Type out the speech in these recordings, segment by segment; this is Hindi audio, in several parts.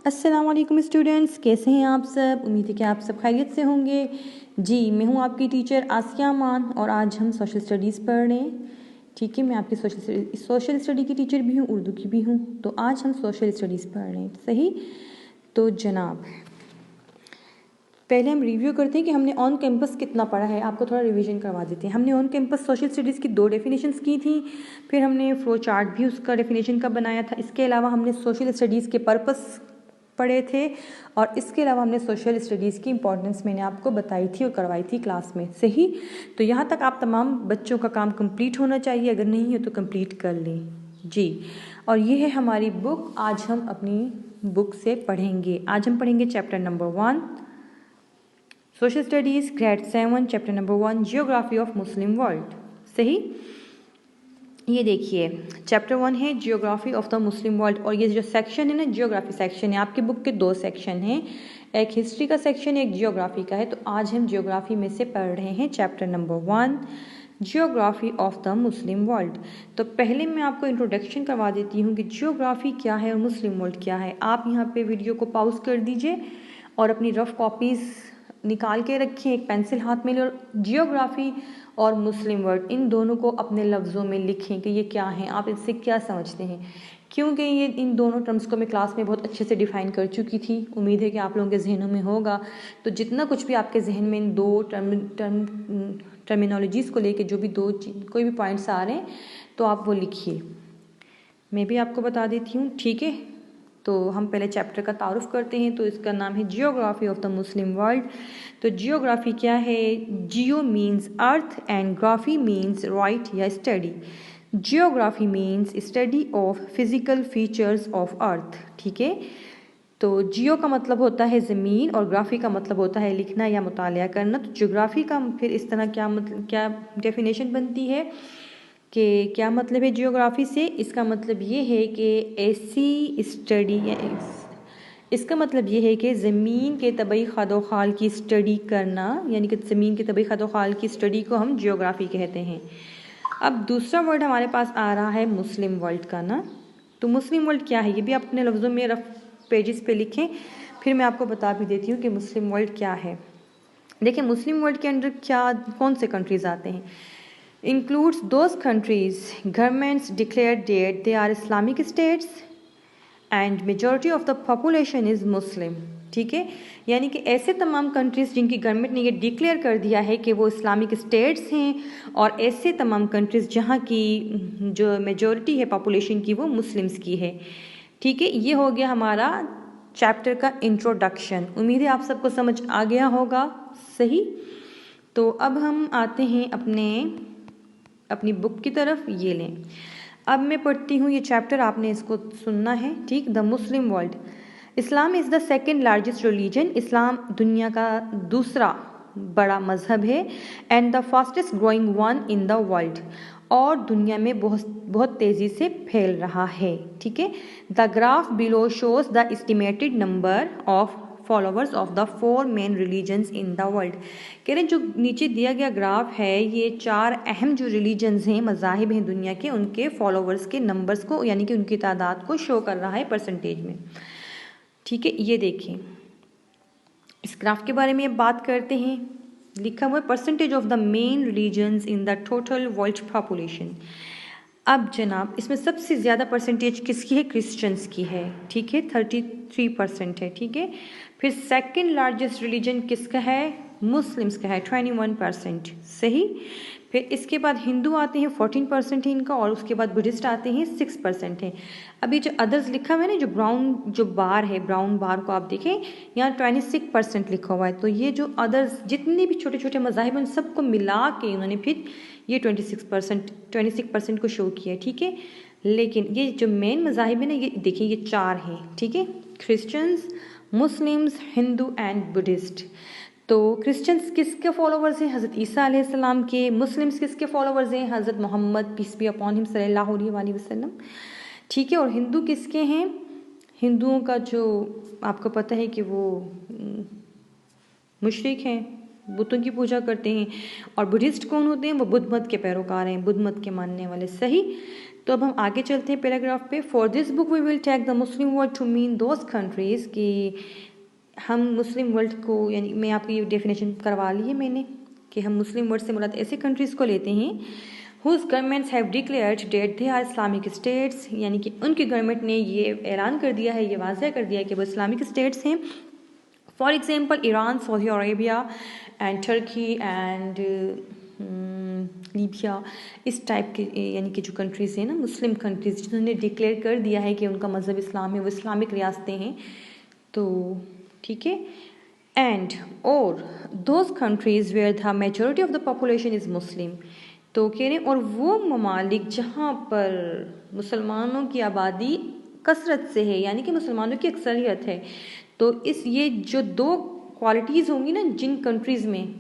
अस्सलाम वालेकुम स्टूडेंट्स, कैसे हैं आप सब। उम्मीद है कि आप सब खैरियत से होंगे। जी, मैं हूं आपकी टीचर आसिया अमान और आज हम सोशल स्टडीज़ पढ़ रहे हैं। ठीक है, मैं आपकी सोशल स्टडी की टीचर भी हूं, उर्दू की भी हूं। तो आज हम सोशल स्टडीज़ पढ़ रहे हैं। सही, तो जनाब पहले हम रिव्यू करते हैं कि हमने ऑन कैंपस कितना पढ़ा है। आपको थोड़ा रिवीजन करवा देते हैं। हमने ऑन कैंपस सोशल स्टडीज़ की 2 डेफिनेशंस की थी, फिर हमने फ्लो चार्ट भी उसका डेफिनेशन का बनाया था। इसके अलावा हमने सोशल स्टडीज़ के पर्पस पढ़े थे और इसके अलावा हमने सोशल स्टडीज़ की इंपॉर्टेंस मैंने आपको बताई थी और करवाई थी क्लास में। सही, तो यहाँ तक आप तमाम बच्चों का काम कंप्लीट होना चाहिए, अगर नहीं हो तो कंप्लीट कर लें। जी, और ये है हमारी बुक। आज हम अपनी बुक से पढ़ेंगे। आज हम पढ़ेंगे chapter number 1 social studies grade 7 chapter number 1 geography of Muslim world. सही, ये देखिए चैप्टर 1 है geography of the Muslim world और ये जो सेक्शन है ना, जियोग्राफी सेक्शन है। आपकी बुक के 2 सेक्शन हैं, एक हिस्ट्री का सेक्शन है, एक जियोग्राफी का है। तो आज हम जियोग्राफी में से पढ़ रहे हैं chapter number 1 geography of the Muslim world. तो पहले मैं आपको इंट्रोडक्शन करवा देती हूँ कि जियोग्राफी क्या है और मुस्लिम वर्ल्ड क्या है। आप यहाँ पे वीडियो को पॉज कर दीजिए और अपनी रफ कॉपीज़ निकाल के रखें, एक पेंसिल हाथ में ले और जियोग्राफी और मुस्लिम वर्ल्ड इन दोनों को अपने लफ्ज़ों में लिखें कि ये क्या हैं, आप इससे क्या समझते हैं। क्योंकि ये इन दोनों टर्म्स को मैं क्लास में बहुत अच्छे से डिफ़ाइन कर चुकी थी। उम्मीद है कि आप लोगों के जहनों में होगा। तो जितना कुछ भी आपके जहन में इन 2 टर्मिनोलॉजीज़ को लेके जो भी कोई भी पॉइंट्स आ रहे हैं तो आप वो लिखिए। मैं भी आपको बता देती हूँ, ठीक है। तो हम पहले चैप्टर का तारुफ करते हैं। तो इसका नाम है geography of the Muslim world. तो जियोग्राफी क्या है? Geo means earth and graphy means write या study. Geography means study of physical features of earth. ठीक है, तो जियो का मतलब होता है ज़मीन और ग्राफी का मतलब होता है लिखना या मुतालिया करना। तो जियोग्राफी का फिर इस तरह क्या डेफिनेशन बनती है कि क्या मतलब है जियोग्राफी से? इसका मतलब ये है कि ऐसी स्टडी, इसका मतलब ये है कि ज़मीन के तबई खादोखाल की स्टडी करना, यानी कि ज़मीन के तबई खादोखाल की स्टडी को हम जियोग्राफी कहते हैं। अब दूसरा वर्ड हमारे पास आ रहा है मुस्लिम वर्ल्ड का ना। तो मुस्लिम वर्ल्ड क्या है, ये भी आप अपने लफ्ज़ों में रफ पेजेस पे लिखें, फिर मैं आपको बता भी देती हूँ कि मुस्लिम वर्ल्ड क्या है। देखिए, मुस्लिम वर्ल्ड के अंदर कौन से कंट्रीज़ आते हैं? includes those countries governments declared that they are Islamic states and majority of the population is Muslim। ठीक है, यानी कि ऐसे तमाम कंट्रीज़ जिनकी गवर्नमेंट ने ये डिक्लेयर कर दिया है कि वो इस्लामिक स्टेट्स हैं और ऐसे तमाम कंट्रीज़ जहाँ की जो मेजॉरिटी है पॉपुलेशन की वो मुस्लिम्स की है। ठीक है, ये हो गया हमारा चैप्टर का इंट्रोडक्शन। उम्मीद है आप सबको समझ आ गया होगा। सही, तो अब हम आते हैं अपनी बुक की तरफ। ये लें, अब मैं पढ़ती हूँ ये चैप्टर, आपने इसको सुनना है। ठीक, the Muslim world. Islam is the second largest religion. इस्लाम दुनिया का दूसरा बड़ा मज़हब है। And the fastest growing one in the world, और दुनिया में बहुत तेज़ी से फैल रहा है। ठीक है, the graph below shows the estimated number of followers of the 4 main religions in the world. कह रहे हैं जो नीचे दिया गया ग्राफ है ये 4 अहम जो रिलीजन्स हैं, मज़ाहिब हैं दुनिया के, उनके फॉलोवर्स के नंबर्स को, यानी कि उनकी तादाद को शो कर रहा है परसेंटेज में। ठीक है, ये देखें, इस ग्राफ के बारे में बात करते हैं। लिखा हुआ है percentage of the main religions in the total world population. अब जनाब इसमें सबसे ज़्यादा परसेंटेज किसकी है? क्रिश्चियंस की है। ठीक है, 33% है। ठीक है, फिर सेकंड लार्जेस्ट रिलीजन किसका है? मुस्लिम्स का है, 21%। सही, फिर इसके बाद हिंदू आते हैं, 14% है इनका, और उसके बाद बुद्धिस्ट आते हैं, 6% है। अभी जो अदर्स लिखा हुआ है ना, जो ब्राउन बार को आप देखें, यहाँ 26% लिखा हुआ है। तो ये जो अदर्स जितने भी छोटे छोटे मज़ाहिब हैं सबको मिला के उन्होंने फिर ये 26% को शो किया। ठीक है, लेकिन ये जो मेन मज़ाहिब है ना, ये देखिए ये 4 हैं। ठीक है, Christians, Muslims, Hindu and Buddhist. तो क्रिश्चियंस किसके फॉलोवर्स हैं? हज़रत ईसा अलैहिस्सलाम के। मुस्लिम्स किसके फॉलोवर्स हैं? हज़रत Muhammad peace be upon him सल्लल्लाहु अलैहि वसल्लम। ठीक है, और हिंदू किसके हैं? हिंदुओं का जो आपको पता है कि वो मुशरिक हैं, बुतों की पूजा करते हैं। और बुद्धिस्ट कौन होते हैं? वो बुद्ध मत के पैरोकार हैं, बुद्ध मत के मानने वाले। सही, तो अब हम आगे चलते हैं पैराग्राफ पे। For this book we will take the Muslim world to mean those countries, कि हम मुस्लिम वर्ल्ड को, यानी मैं आपको ये डेफिनेशन करवा ली है मैंने, कि हम मुस्लिम वर्ल्ड से मुराद ऐसे कंट्रीज़ को लेते हैं whose governments have declared that they are Islamic states, यानी कि उनकी गवर्नमेंट ने ये ऐलान कर दिया है, ये वाज़ह कर दिया है कि वो इस्लामिक स्टेट्स हैं। For example Iran, Saudi Arabia and Turkey and Libya, इस टाइप के यानी कि जो कंट्रीज़ हैं ना, मुस्लिम कंट्रीज़ जिन्होंने डिक्लेयर कर दिया है कि उनका मज़हब इस्लाम है, वो इस्लामिक रियासतें हैं। तो ठीक है, एंड और those countries where the majority of the population is Muslim, तो कह रहे हैं और वो ममालिक जहाँ पर मुसलमानों की आबादी कसरत से है, यानी कि मुसलमानों की अक्सरियत है। तो इस ये जो दो क्वालिटीज़ होंगी ना जिन कंट्रीज़ में,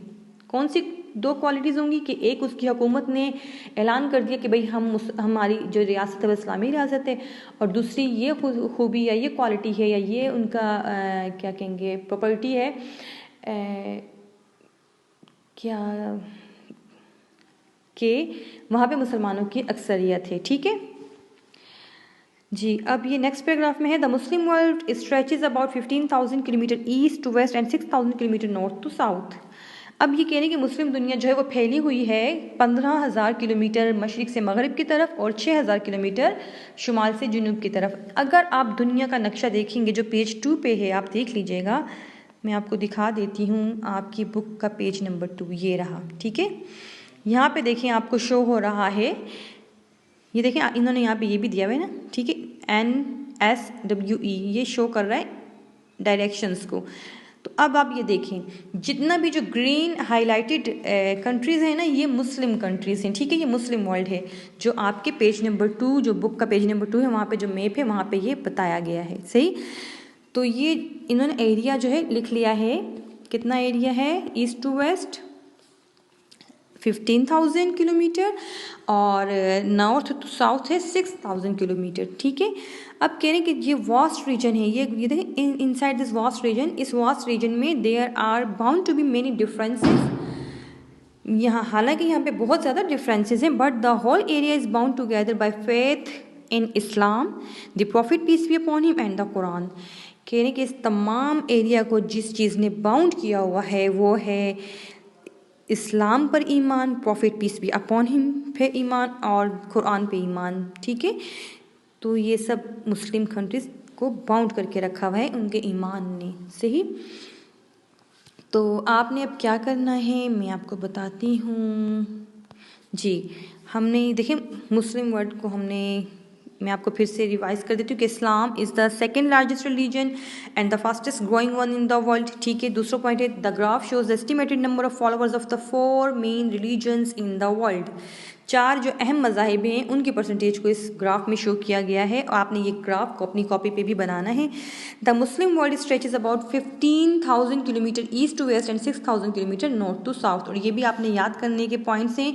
कौन सी दो क्वालिटीज़ होंगी, कि एक उसकी हुकूमत ने ऐलान कर दिया कि भाई हमारी जो रियासत है वो इस्लामी रियासत है, और दूसरी ये खूबी या ये क्वालिटी है या ये उनका क्या कहेंगे प्रॉपर्टी है, क्या कि वहाँ पे मुसलमानों की अक्सरियत है। ठीक है जी। अब ये नेक्स्ट पैराग्राफ में है, the Muslim world stretches about 15,000 kilometre east to west and 6,000 kilometre north to south. अब ये कह रहे हैं कि मुस्लिम दुनिया जो है वो फैली हुई है 15,000 किलोमीटर मशरिक से मगरिब की तरफ और 6,000 किलोमीटर शुमाल से जुनूब की तरफ। अगर आप दुनिया का नक्शा देखेंगे जो पेज 2 पे है, आप देख लीजिएगा, मैं आपको दिखा देती हूँ आपकी बुक का पेज नंबर 2, ये रहा। ठीक है, यहाँ पे देखिए आपको शो हो रहा है, ये देखें इन्होंने यहाँ पे ये भी दिया हुआ है ना, ठीक है, NSWE ये शो कर रहा है डायरेक्शंस को। तो अब आप ये देखें जितना भी जो ग्रीन हाईलाइटेड कंट्रीज़ हैं ना, ये मुस्लिम कंट्रीज़ हैं। ठीक है, ये मुस्लिम वर्ल्ड है। जो आपके पेज नंबर 2, जो बुक का पेज नंबर 2 है, वहाँ पे जो मैप है वहाँ पे ये बताया गया है। सही, तो ये इन्होंने एरिया जो है लिख लिया है, कितना एरिया है ईस्ट टू वेस्ट 15,000 किलोमीटर और नॉर्थ टू साउथ है 6,000 किलोमीटर। ठीक है, अब कह रहे हैं कि ये वास्ट रीजन है, ये देखें इनसाइड दिस वास्ट रीजन, इस वास्ट रीजन में there are bound to be many differences. यहाँ हालांकि यहाँ पे बहुत ज़्यादा डिफरेंसेस हैं, but the whole area is bound together by faith in Islam, the prophet peace be upon him and the Quran. कह रहे हैं कि इस तमाम एरिया को जिस चीज़ ने बाउंड किया हुआ है वो है इस्लाम पर ईमान, प्रॉफिट पीस भी अपॉन हिम पे ईमान और कुरान पे ईमान। ठीक है, तो ये सब मुस्लिम कंट्रीज़ को बाउंड करके रखा हुआ है उनके ईमान ने। सही, तो आपने अब क्या करना है मैं आपको बताती हूँ जी। हमने देखिए मुस्लिम वर्ल्ड को मैं आपको फिर से रिवाइज कर देती हूँ कि Islam is the second largest religion and the fastest growing one in the world. ठीक है, दूसरा पॉइंट है the graph shows the estimated number of followers of the 4 main religions in the world. 4 जो अहम मज़ाहिब हैं उनकी परसेंटेज को इस ग्राफ में शो किया गया है और आपने ये ग्राफ को अपनी कॉपी पे भी बनाना है। The Muslim world stretches about 15,000 kilometre east to west and 6,000 kilometre north to south. और ये भी आपने याद करने के पॉइंट्स हैं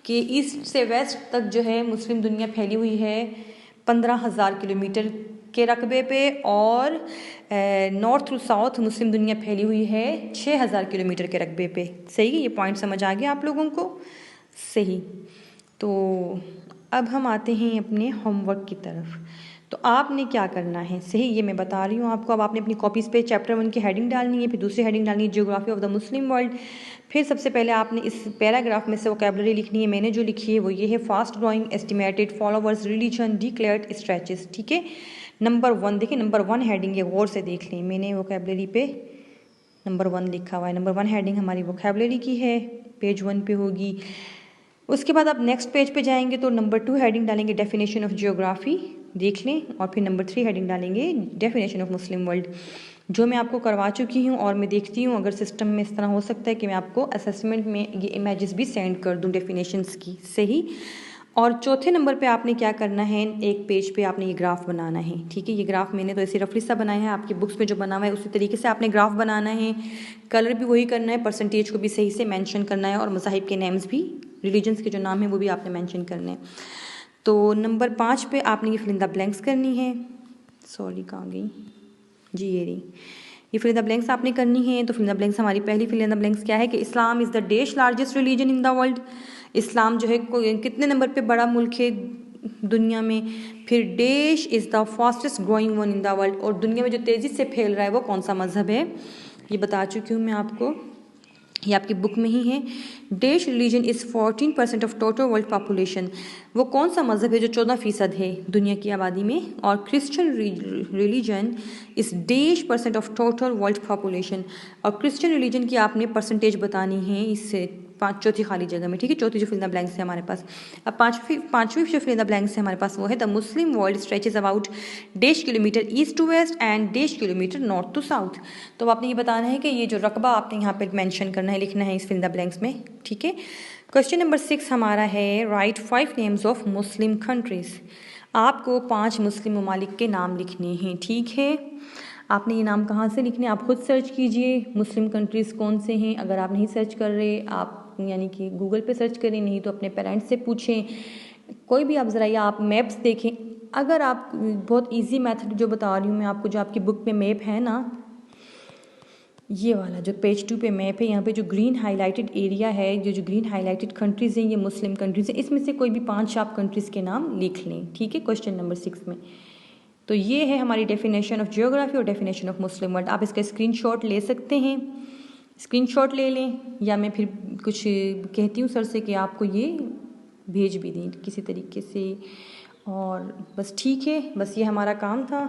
कि ईस्ट से वेस्ट तक जो है मुस्लिम दुनिया फैली हुई है 15,000 किलोमीटर के रकबे पे, और नॉर्थ टू साउथ मुस्लिम दुनिया फैली हुई है 6,000 किलोमीटर के रकबे पे। सही है, ये पॉइंट समझ आ गया आप लोगों को। सही, तो अब हम आते हैं अपने होमवर्क की तरफ। तो आपने क्या करना है, सही ये मैं बता रही हूँ आपको। अब आपने अपनी कॉपीज़ पे चैप्टर 1 की हेडिंग डालनी है, फिर दूसरी हेडिंग डालनी है geography of the Muslim world. फिर सबसे पहले आपने इस पैराग्राफ में से वोकैबुलरी लिखनी है। मैंने जो लिखी है वो ये है, fast growing, estimated, followers, religion, declared, stretches. ठीक है, नंबर 1 देखिए, नंबर 1 हेडिंग है, गौर से देख लें। मैंने वोकैबुलरी पे नंबर 1 लिखा हुआ है। नंबर 1 हेडिंग हमारी वोकैबुलरी की है, पेज 1 पे होगी। उसके बाद आप नेक्स्ट पेज पे जाएंगे तो नंबर 2 हेडिंग डालेंगे डेफिनेशन ऑफ जियोग्राफी, देख लें। और फिर नंबर 3 हेडिंग डालेंगे डेफिनेशन ऑफ मुस्लिम वर्ल्ड, जो मैं आपको करवा चुकी हूँ। और मैं देखती हूँ अगर सिस्टम में इस तरह हो सकता है कि मैं आपको असेसमेंट में ये इमेजेस भी सेंड कर दूँ डेफिनेशंस की। सही, और चौथे नंबर पे आपने क्या करना है, एक पेज पे आपने ये ग्राफ बनाना है। ठीक है, ये ग्राफ मैंने तो ऐसे रफली सा बनाया है, आपकी बुक्स में जो बना हुआ है उसी तरीके से आपने ग्राफ बनाना है। कलर भी वही करना है, परसेंटेज को भी सही से मेंशन करना है, और मज़ाहिब के नेम्स भी, रिलीजन्स के जो नाम है वो भी आपने मेंशन करने हैं। तो नंबर 5 पे आपने ये फिल इन द ब्लैंक्स करनी है। सॉरी, कहाँ गई जी, ये रही। ये फिल इन द ब्लैंक्स आपने करनी है। तो फिल इन द ब्लैंक्स, हमारी पहली फिल इन द ब्लैंक्स क्या है कि Islam is the dash largest religion in the world. इस्लाम जो है कितने नंबर पे बड़ा मुल्क है, दुनिया में। फिर dash is the fastest growing one in the world, और दुनिया में जो तेज़ी से फैल रहा है वो कौन सा मज़हब है, ये बता चुकी हूँ मैं आपको, ये आपकी बुक में ही है। Dash religion is 14% of total world population, वो कौन सा मज़हब है जो 14% है दुनिया की आबादी में। और Christian religion is dash % of total world population, और क्रिश्चियन रिलीजन की आपने परसेंटेज बतानी है इससे चौथी खाली जगह में, ठीक है। चौथी जो फिल द ब्लैंक्स है हमारे पास। अब पांचवी जो फिल द ब्लैंक्स है हमारे पास वो है the Muslim world stretches about dash kilometre east to west and dash kilometre north to south. तो आपने ये बताना है कि ये जो रकबा आपने यहाँ पे मेंशन करना है, लिखना है इस फिल द ब्लैंक्स में, ठीक है। क्वेश्चन नंबर 6 हमारा है right 5 names of Muslim countries. आपको 5 मुस्लिम ममालिक के नाम लिखने हैं, ठीक है। आपने ये नाम कहाँ से लिखने, आप खुद सर्च कीजिए मुस्लिम कंट्रीज़ कौन से हैं। अगर आप नहीं सर्च कर रहे, आप यानी कि गूगल पे सर्च करें, नहीं तो अपने पेरेंट्स से पूछें, कोई भी आप ज़रा, या आप मैप्स देखें। अगर आप बहुत इजी मेथड जो बता रही हूँ मैं आपको, जो आपकी बुक में मैप है ना, ये वाला जो पेज 2 पे मैप है, यहाँ पे जो ग्रीन हाईलाइटेड एरिया है, जो ग्रीन हाईलाइटेड कंट्रीज़ हैं, ये मुस्लिम कंट्रीज़ हैं। इसमें से कोई भी 5 आप कंट्रीज़ के नाम लिख लें, ठीक है, क्वेश्चन नंबर 6 में। तो ये है हमारी डेफिनेशन ऑफ जियोग्राफी और डेफिनेशन ऑफ मुस्लिम वर्ल्ड। आप इसका स्क्रीनशॉट ले सकते हैं, स्क्रीनशॉट ले लें, या मैं फिर कुछ कहती हूँ सर से कि आपको ये भेज भी दें किसी तरीके से। और बस ठीक है, बस ये हमारा काम था।